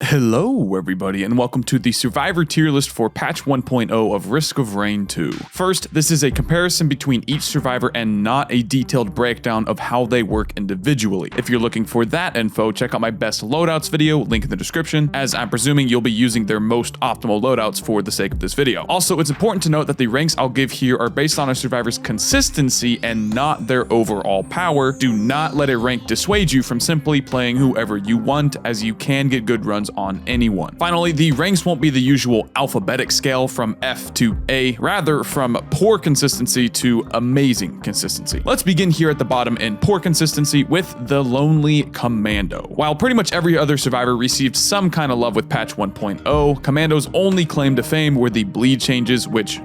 Hello everybody and welcome to the Survivor tier list for patch 1.0 of Risk of Rain 2. First, this is a comparison between each survivor and not a detailed breakdown of how they work individually. If you're looking for that info, check out my best loadouts video, link in the description, as I'm presuming you'll be using their most optimal loadouts for the sake of this video. Also, it's important to note that the ranks I'll give here are based on a survivor's consistency and not their overall power. Do not let a rank dissuade you from simply playing whoever you want, as you can get good runs on anyone. Finally, the ranks won't be the usual alphabetic scale from F to A, rather from poor consistency to amazing consistency. Let's begin here at the bottom in poor consistency with the Lonely Commando. While pretty much every other survivor received some kind of love with patch 1.0, Commando's only claim to fame were the bleed changes, which,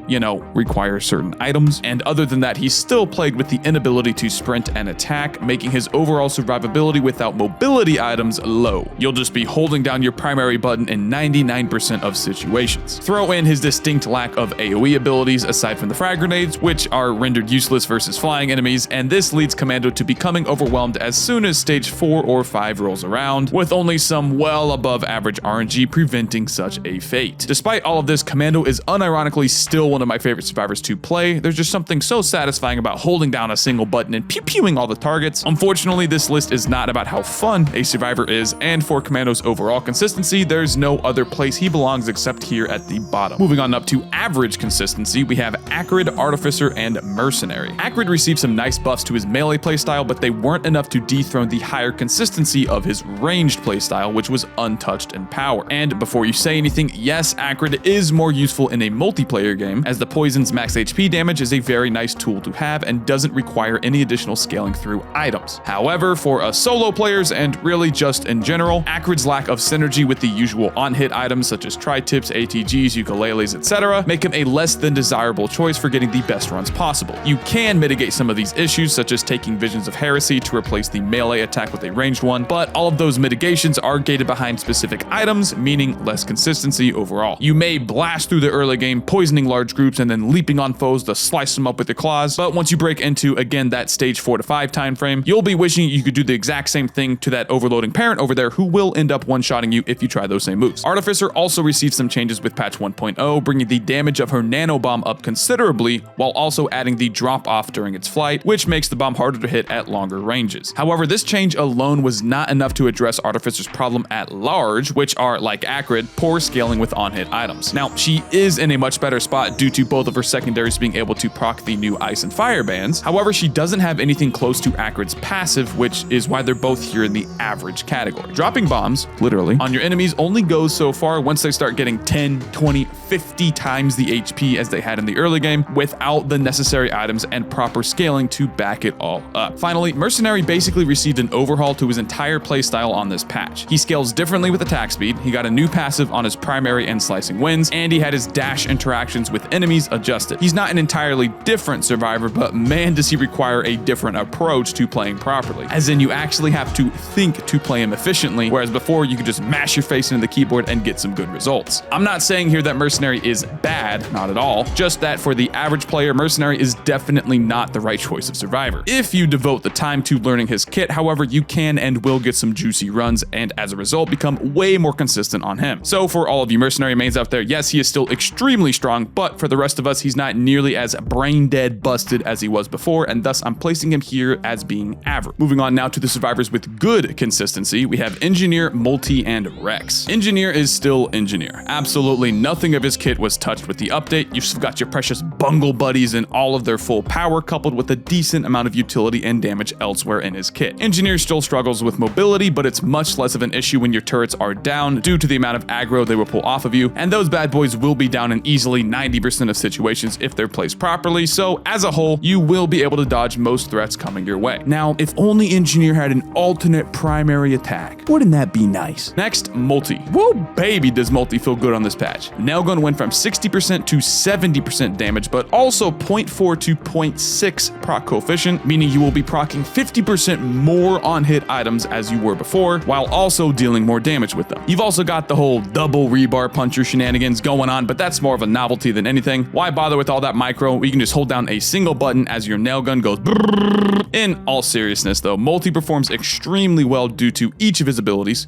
require certain items, and other than that, he's still plagued with the inability to sprint and attack, making his overall survivability without mobility items low. You'll just be holding down your primary button in 99% of situations. Throw in his distinct lack of AoE abilities aside from the frag grenades, which are rendered useless versus flying enemies, and this leads Commando to becoming overwhelmed as soon as stage 4 or 5 rolls around, with only some well above average RNG preventing such a fate. Despite all of this, Commando is unironically still one of my favorite survivors to play. There's just something so satisfying about holding down a single button and pew-pewing all the targets. Unfortunately, this list is not about how fun a survivor is, and for Commando's overall consistency, there's no other place he belongs except here at the bottom. Moving on up to average consistency, we have Acrid, Artificer, and Mercenary. Acrid received some nice buffs to his melee playstyle, but they weren't enough to dethrone the higher consistency of his ranged playstyle, which was untouched in power. And before you say anything, yes, Acrid is more useful in a multiplayer game, as the poison's max HP damage is a very nice tool to have and doesn't require any additional scaling through items. However, for us solo players, and really just in general, Acrid's lack of synergy with the usual on-hit items such as tri-tips, ATGs, ukuleles, etc. make him a less than desirable choice for getting the best runs possible. You can mitigate some of these issues, such as taking Visions of Heresy to replace the melee attack with a ranged one, but all of those mitigations are gated behind specific items, meaning less consistency overall. You may blast through the early game, poisoning large groups and then leaping on foes to slice them up with your claws, but once you break into, again, that stage 4 to 5 time frame, you'll be wishing you could do the exact same thing to that overloading parent over there who will end up one-shotting you if you try those same moves. Artificer also received some changes with patch 1.0, bringing the damage of her nano bomb up considerably, while also adding the drop off during its flight, which makes the bomb harder to hit at longer ranges. However, this change alone was not enough to address Artificer's problem at large, which are, like Acrid, poor scaling with on-hit items. Now, she is in a much better spot due to both of her secondaries being able to proc the new ice and fire bands. However, she doesn't have anything close to Acrid's passive, which is why they're both here in the average category. Dropping bombs, literally, on your enemies only goes so far once they start getting 10, 20, 50 times the HP as they had in the early game without the necessary items and proper scaling to back it all up. Finally, Mercenary basically received an overhaul to his entire playstyle on this patch. He scales differently with attack speed, he got a new passive on his primary and slicing winds, and he had his dash interactions with enemies adjusted. He's not an entirely different survivor, but man does he require a different approach to playing properly. As in, you actually have to think to play him efficiently, whereas before you could just mash your face into the keyboard and get some good results. I'm not saying here that Mercenary is bad, not at all, just that for the average player, Mercenary is definitely not the right choice of survivor. If you devote the time to learning his kit, however, you can and will get some juicy runs, and as a result, become way more consistent on him. So for all of you Mercenary mains out there, yes, he is still extremely strong, but for the rest of us, he's not nearly as brain dead busted as he was before, and thus I'm placing him here as being average. Moving on now to the survivors with good consistency, we have Engineer, Multi, and Rex. Engineer is still Engineer. Absolutely nothing of his kit was touched with the update. You've still got your precious bungle buddies in all of their full power, coupled with a decent amount of utility and damage elsewhere in his kit. Engineer still struggles with mobility, but it's much less of an issue when your turrets are down due to the amount of aggro they will pull off of you, and those bad boys will be down in easily 90% of situations if they're placed properly, so as a whole, you will be able to dodge most threats coming your way. Now, if only Engineer had an alternate primary attack, wouldn't that be nice? Next, Multi. Whoa, baby, does Multi feel good on this patch. Nailgun went from 60% to 70% damage, but also 0.4 to 0.6 proc coefficient, meaning you will be proccing 50% more on hit items as you were before, while also dealing more damage with them. You've also got the whole double rebar puncher shenanigans going on, but that's more of a novelty than anything. Why bother with all that micro? We can just hold down a single button as your nail gun goes brrrr. In all seriousness though, Multi performs extremely well due to each of his abilities.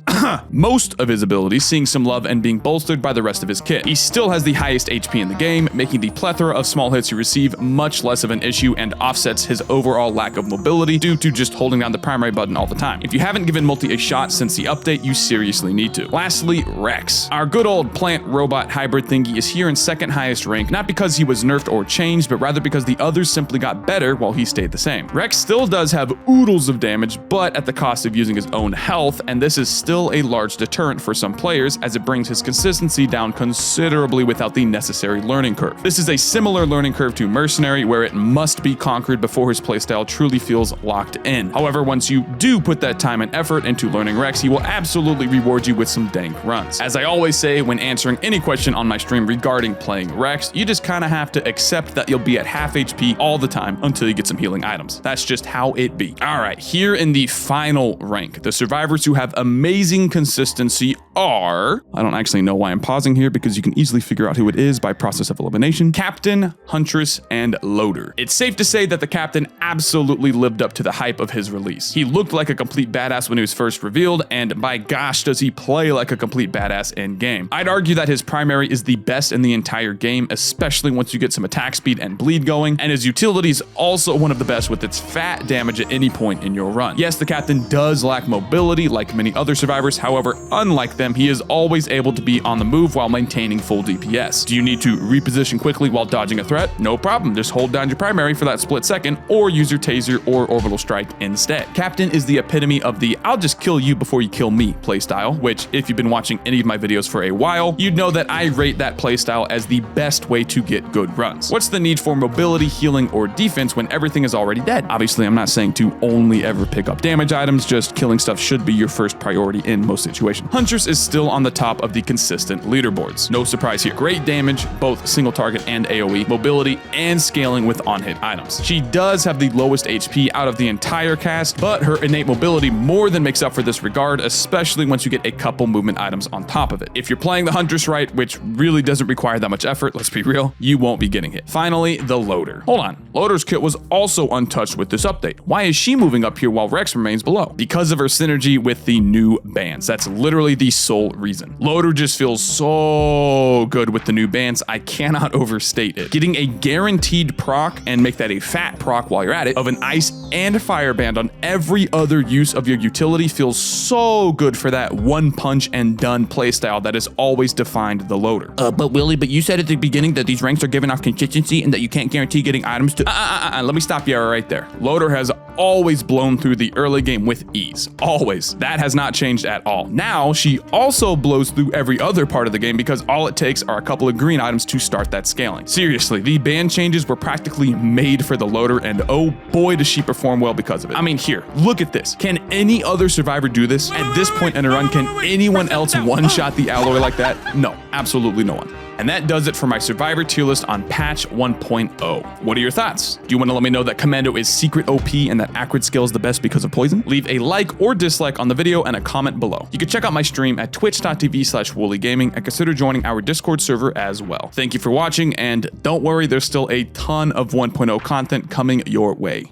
Most most of his abilities, seeing some love and being bolstered by the rest of his kit. He still has the highest HP in the game, making the plethora of small hits you receive much less of an issue and offsets his overall lack of mobility due to just holding down the primary button all the time. If you haven't given multi a shot since the update, you seriously need to. Lastly, Rex. Our good old plant-robot hybrid thingy is here in second highest rank, not because he was nerfed or changed, but rather because the others simply got better while he stayed the same. Rex still does have oodles of damage, but at the cost of using his own health, and this is still a large deterrent for some players as it brings his consistency down considerably without the necessary learning curve. This is a similar learning curve to Mercenary, where it must be conquered before his playstyle truly feels locked in. However, once you do put that time and effort into learning Rex, he will absolutely reward you with some dank runs. As I always say when answering any question on my stream regarding playing Rex, you just kind of have to accept that you'll be at half HP all the time until you get some healing items. That's just how it be. Alright, here in the final rank, the survivors who have amazing consistency are... I don't actually know why I'm pausing here because you can easily figure out who it is by process of elimination. Captain, Huntress, and Loader. It's safe to say that the Captain absolutely lived up to the hype of his release. He looked like a complete badass when he was first revealed, and by gosh does he play like a complete badass in game. I'd argue that his primary is the best in the entire game, especially once you get some attack speed and bleed going, and his utility is also one of the best with its fat damage at any point in your run. Yes, the Captain does lack mobility like many other survivors, however, unlike them, he is always able to be on the move while maintaining full DPS. Do you need to reposition quickly while dodging a threat? No problem, just hold down your primary for that split second, or use your taser or orbital strike instead. Captain is the epitome of the I'll just kill you before you kill me playstyle, which if you've been watching any of my videos for a while, you'd know that I rate that playstyle as the best way to get good runs. What's the need for mobility, healing, or defense when everything is already dead? Obviously, I'm not saying to only ever pick up damage items, just killing stuff should be your first priority in most situations. Huntress is still on the top of the consistent leaderboards. No surprise here. Great damage, both single target and AoE, mobility, and scaling with on-hit items. She does have the lowest HP out of the entire cast, but her innate mobility more than makes up for this regard, especially once you get a couple movement items on top of it. If you're playing the Huntress right, which really doesn't require that much effort, let's be real, you won't be getting hit. Finally, the Loader. Hold on, Loader's kit was also untouched with this update. Why is she moving up here while Rex remains below? Because of her synergy with the new bands. That's literally the sole reason. Loader just feels so good with the new bands, I cannot overstate it. Getting a guaranteed proc, and make that a fat proc while you're at it, of an ice and fire band on every other use of your utility feels so good for that one punch and done playstyle that has always defined the Loader. But Willie, but you said at the beginning that these ranks are giving off consistency and that you can't guarantee getting items to... Let me stop you right there. Loader has always blown through the early game with ease. Always. That has not changed at all. Now, she also blows through every other part of the game because all it takes are a couple of green items to start that scaling. Seriously, the band changes were practically made for the Loader, and oh boy does she perform well because of it. I mean, here, look at this. Can any other survivor do this? At this point in a run, can anyone else one-shot the alloy like that? No, absolutely no one. And that does it for my survivor tier list on patch 1.0. What are your thoughts? Do you want to let me know that Commando is secret OP and that Acrid skill is the best because of poison? Leave a like or dislike on the video and a comment below. You can check out my stream at twitch.tv/Woolie Gaming and consider joining our Discord server as well. Thank you for watching, and don't worry, there's still a ton of 1.0 content coming your way.